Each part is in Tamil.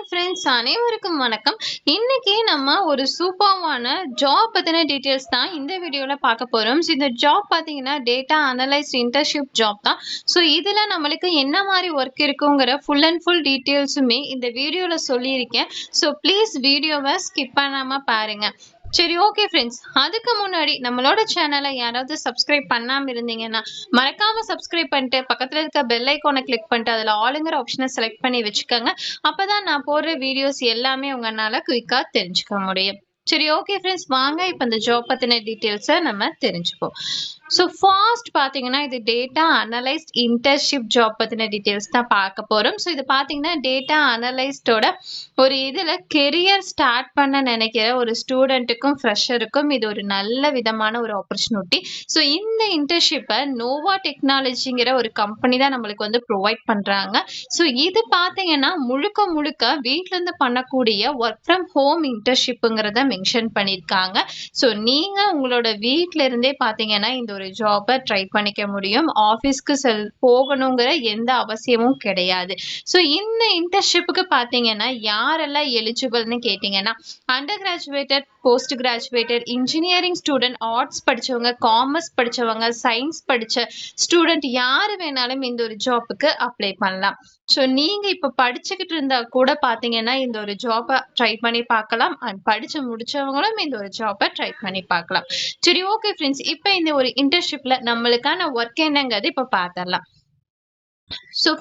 ஃப்ரெண்ட்ஸ், அனைவருக்கும் வணக்கம். இன்னைக்கு நம்ம ஒரு சூப்பர்வான ஜாப் பத்தின டீடைல்ஸ் தான் இந்த வீடியோல பார்க்க போறோம். இந்த ஜாப் பாத்தீங்கன்னா டேட்டா அனலைஸ்ட் இன்டர்ன்ஷிப் ஜாப் தான். இதுல நம்மளுக்கு என்ன மாதிரி ஒர்க் இருக்குங்கிற ஃபுல் அண்ட் ஃபுல் டீடைல்ஸுமே இந்த வீடியோல சொல்லியிருக்கேன். ப்ளீஸ் வீடியோவை ஸ்கிப் பண்ணாம பாருங்க. சரி, ஓகே ஃப்ரெண்ட்ஸ். அதுக்கு முன்னாடி நம்மளோட சேனலை யாராவது சப்ஸ்கிரைப் பண்ணாம இருந்தீங்கன்னா மறக்காம சப்ஸ்கிரைப் பண்ணிட்டு பக்கத்துல இருக்க பெல் ஐக்கானை கிளிக் பண்ணிட்டு அதுல ஆளுங்கிற ஆப்ஷனை செலக்ட் பண்ணி வச்சுக்கோங்க. அப்பதான் நான் போடுற வீடியோஸ் எல்லாமே உங்களால குயிக்கா தெரிஞ்சுக்க முடியும். சரி, ஓகே ஃப்ரெண்ட்ஸ், வாங்க இப்போ இந்த ஜாப் பத்தின டீடைல்ஸை நம்ம தெரிஞ்சுப்போம். ஃபர்ஸ்ட் பாத்தீங்கன்னா இது டேட்டா அனலைஸ்ட் இன்டர்ன்ஷிப் ஜாப் பத்தின டீடைல்ஸ் தான் பார்க்க போறோம். இது பாத்தீங்கன்னா டேட்டா அனலைஸ்டோட ஒரு இதுல கெரியர் ஸ்டார்ட் பண்ண நினைக்கிற ஒரு ஸ்டூடெண்ட்டுக்கும் ஃப்ரெஷருக்கும் இது ஒரு நல்ல விதமான ஒரு ஆப்பர்ச்சுனிட்டி. இந்த இன்டர்ன்ஷிப்பை நோவா டெக்னாலஜிங்கிற ஒரு கம்பெனி தான் நம்மளுக்கு வந்து ப்ரொவைட் பண்றாங்க. இது பாத்தீங்கன்னா முழுக்க முழுக்க வீட்ல இருந்து பண்ணக்கூடிய ஒர்க் ஃப்ரம் ஹோம் இன்டர்ன்ஷிப்புங்கிறத மென்ஷன் பண்ணியிருக்காங்க. நீங்க உங்களோட வீட்ல இருந்தே பாத்தீங்கன்னா இந்த ஒரு ஜாபை ட்ரை பண்ணிக்க முடியும். ஆபீஸ்க்கு போகணுங்கிற எந்த அவசியமும் கிடையாது. இந்த இன்டர்ன்ஷிப்புக்கு பாத்தீங்கன்னா யாரெல்லாம் எலிஜிபிள்னு கேட்டீங்கன்னா under graduated, post graduated, engineering student, arts படிச்சவங்க, காமர்ஸ் படிச்சவங்க, சயின்ஸ் படிச்ச ஸ்டூடெண்ட் யாரு வேணாலும் இந்த ஒரு ஜாப்புக்கு அப்ளை பண்ணலாம். நீங்க இப்ப படிச்சுக்கிட்டு இருந்தா கூட பாத்தீங்கன்னா இந்த ஒரு ஜாபை ட்ரை பண்ணி பார்க்கலாம். அண்ட் படிச்சு முடிச்சவங்களும் இந்த ஒரு ஜாபை ட்ரை பண்ணி பார்க்கலாம். சரி, ஓகே ஃப்ரெண்ட்ஸ், இப்ப இந்த ஒரு இன்டர்ன்ஷிப்ல நம்மளுக்கான ஒர்க் என்னங்கிறது இப்ப பார்த்தரலாம்.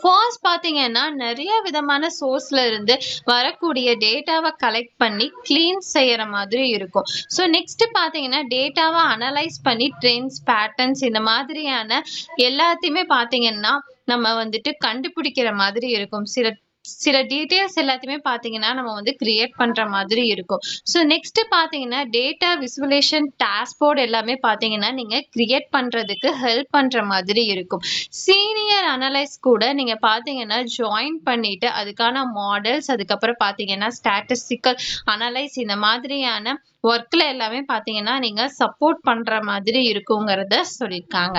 ஃபர்ஸ்ட் பாத்தீங்கன்னா நிறைய விதமான சோர்ஸ்ல இருந்து வரக்கூடிய டேட்டாவை கலெக்ட் பண்ணி கிளீன் செய்யற மாதிரி இருக்கும். நெக்ஸ்ட் பாத்தீங்கன்னா டேட்டாவை அனலைஸ் பண்ணி ட்ரெண்ட்ஸ், பேட்டர்ன்ஸ் இந்த மாதிரியான எல்லாத்தையுமே பாத்தீங்கன்னா நம்ம வந்துட்டு கண்டுபிடிக்கிற மாதிரி இருக்கும். சில டீடைல்ஸ் எல்லாத்தையுமே பாத்தீங்கன்னா நம்ம வந்து கிரியேட் பண்ற மாதிரி இருக்கும். நெக்ஸ்ட் பாத்தீங்கன்னா டேட்டா விசுவலேஷன் டாஷ்போர்ட் எல்லாமே பாத்தீங்கன்னா நீங்க கிரியேட் பண்றதுக்கு ஹெல்ப் பண்ற மாதிரி இருக்கும். சீனியர் அனலைஸ் கூட நீங்க பாத்தீங்கன்னா ஜாயின் பண்ணிட்டு அதுக்கான மாடல்ஸ், அதுக்கப்புறம் பாத்தீங்கன்னா ஸ்டாட்டிஸ்டிக்கல் அனலைஸ் இந்த மாதிரியான ஒர்க்ல எல்லாமே பாத்தீங்கன்னா நீங்க சப்போர்ட் பண்ற மாதிரி இருக்குங்கிறத சொல்லியிருக்காங்க.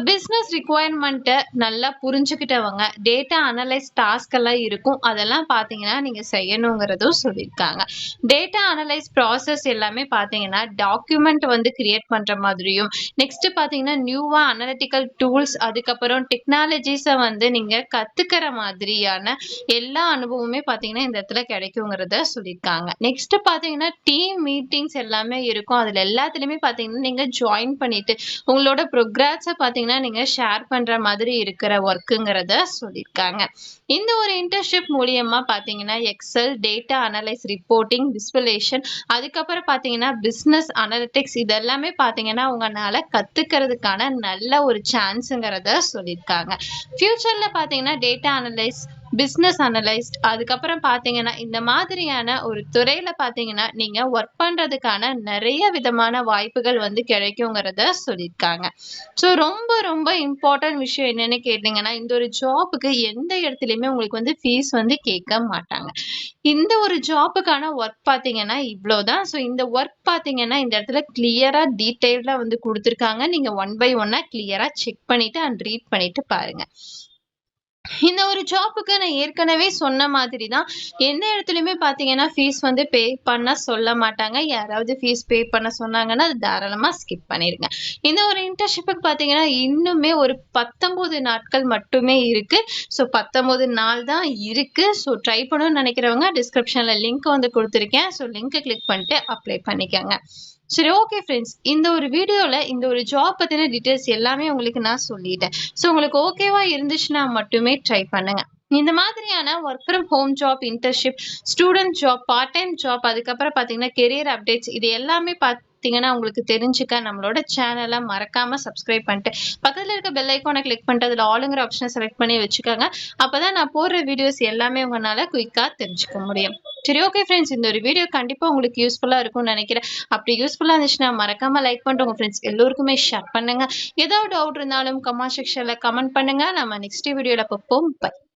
பிசினஸ் ரிக்குவயர்மெண்ட்டை நல்லா புரிஞ்சுக்கிட்டவங்க டேட்டா அனலைஸ் டாஸ்க் எல்லாம் இருக்கும், அதெல்லாம் பாத்தீங்கன்னா நீங்க செய்யணுங்கிறதும் சொல்லியிருக்காங்க. டேட்டா அனலைஸ் ப்ராசஸ் எல்லாமே பாத்தீங்கன்னா டாக்குமெண்ட் வந்து கிரியேட் பண்ற மாதிரியும், நெக்ஸ்ட் பாத்தீங்கன்னா நியூவா அனலிட்டிக்கல் டூல்ஸ், அதுக்கப்புறம் டெக்னாலஜிஸை வந்து நீங்க கத்துக்கிற மாதிரியான எல்லா அனுபவமே பாத்தீங்கன்னா இந்த இடத்துல கிடைக்குங்கிறத சொல்லியிருக்காங்க. நெக்ஸ்ட் பாத்தீங்கன்னா டீம் மீட்டிங்ஸ் எல்லாமே இருக்கும். அதுல எல்லாத்துலயுமே பாத்தீங்கன்னா நீங்க ஜாயின் பண்ணிட்டு உங்களோட ப்ரோக்ரஸை பாத்தீங்கன்னா நீங்க ஷேர் பண்ற மாதிரி இருக்கிற ஒர்க்குங்கிறத சொல்லியிருக்காங்க. இந்த ஒரு இன்டர்ன்ஷிப் மூலியமா பாத்தீங்கன்னா எக்ஸல், டேட்டா அனலைஸ், ரிப்போர்ட்டிங், விசுவலேஷன், அதுக்கப்புறம் பாத்தீங்கன்னா பிசினஸ் அனலிட்டிக்ஸ் இதெல்லாமே பாத்தீங்கன்னா உங்களால கத்துக்கிறதுக்கான நல்ல ஒரு சான்ஸுங்கிறத சொல்லியிருக்காங்க. ஃபியூச்சர்ல பாத்தீங்கன்னா டேட்டா அனலைஸ், பிசினஸ் அனலைஸ்ட், அதுக்கப்புறம் பாத்தீங்கன்னா இந்த மாதிரியான ஒரு துறையில பாத்தீங்கன்னா நீங்க ஒர்க் பண்றதுக்கான நிறைய விதமான வாய்ப்புகள் வந்து கிடைக்குங்கிறத சொல்லியிருக்காங்க. ரொம்ப ரொம்ப இம்பார்ட்டன்ட் விஷயம் என்னன்னு கேட்டீங்கன்னா இந்த ஒரு ஜாபுக்கு எந்த இடத்துலயுமே உங்களுக்கு வந்து ஃபீஸ் வந்து கேட்க மாட்டாங்க. இந்த ஒரு ஜாபுக்கான ஒர்க் பாத்தீங்கன்னா இவ்வளவுதான். இந்த ஒர்க் பாத்தீங்கன்னா இந்த இடத்துல கிளியரா டீடைல்டா வந்து கொடுத்துருக்காங்க. நீங்க ஒன் பை ஒன்னா கிளியரா செக் பண்ணிட்டு அண்ட் ரீட் பண்ணிட்டு பாருங்க. இந்த ஒரு ஜாப்புக்கு நான் ஏற்கனவே சொன்ன மாதிரி தான் எந்த இடத்துலயுமே பாத்தீங்கன்னா ஃபீஸ் வந்து பே பண்ண சொல்ல மாட்டாங்க. யாராவது ஃபீஸ் பே பண்ண சொன்னாங்கன்னா அது தாராளமா ஸ்கிப் பண்ணிருங்க. இந்த ஒரு இன்டர்ன்ஷிப்புக்கு பாத்தீங்கன்னா இன்னுமே ஒரு 19 நாட்கள் மட்டுமே இருக்கு. 19 நாள் தான் இருக்கு. ட்ரை பண்ணணும்னு நினைக்கிறவங்க டிஸ்கிரிப்ஷன்ல லிங்க் வந்து கொடுத்துருக்கேன். லிங்கை கிளிக் பண்ணிட்டு அப்ளை பண்ணிக்கோங்க. சரி, ஓகே ஃப்ரெண்ட்ஸ், இந்த ஒரு வீடியோல இந்த ஒரு ஜாப் பத்தின டீடைல்ஸ் எல்லாமே உங்களுக்கு நான் சொல்லிட்டேன். உங்களுக்கு ஓகேவா இருந்துச்சுன்னா மட்டுமே ட்ரை பண்ணுங்க. இந்த மாதிரியான work from home job, internship, student job, part time job, அதுக்கப்புறம் பாத்தீங்கன்னா கெரியர் அப்டேட்ஸ் இது எல்லாமே பாத்தீங்கன்னா உங்களுக்கு தெரிஞ்சுக்க நம்மளோட சேனலை மறக்காம சப்ஸ்கிரைப் பண்ணிட்டு பக்கத்துல இருக்க பெல் ஐக்கானை கிளிக் பண்ணிட்டு அதுல ஆளுங்கிற ஆப்ஷனை செலக்ட் பண்ணி வச்சுக்கோங்க. அப்பதான் நான் போடுற வீடியோஸ் எல்லாமே உங்களால குயிக்கா தெரிஞ்சுக்க முடியும். சரி, ஓகே ஃப்ரெண்ட்ஸ், இந்த ஒரு வீடியோ கண்டிப்பா உங்களுக்கு யூஸ்ஃபுல்லா இருக்கும்னு நினைக்கிறேன். அப்படி யூஸ்ஃபுல்லா இருந்துச்சுன்னா மறக்காம லைக் பண்ணிட்டு உங்க ஃப்ரெண்ட்ஸ் எல்லோருக்குமே ஷேர் பண்ணுங்க. ஏதாவது டவுட் இருந்தாலும் கமெண்ட் செக்ஷன்ல கமெண்ட் பண்ணுங்க. நம்ம நெக்ஸ்ட் வீடியோல பார்ப்போம். பை.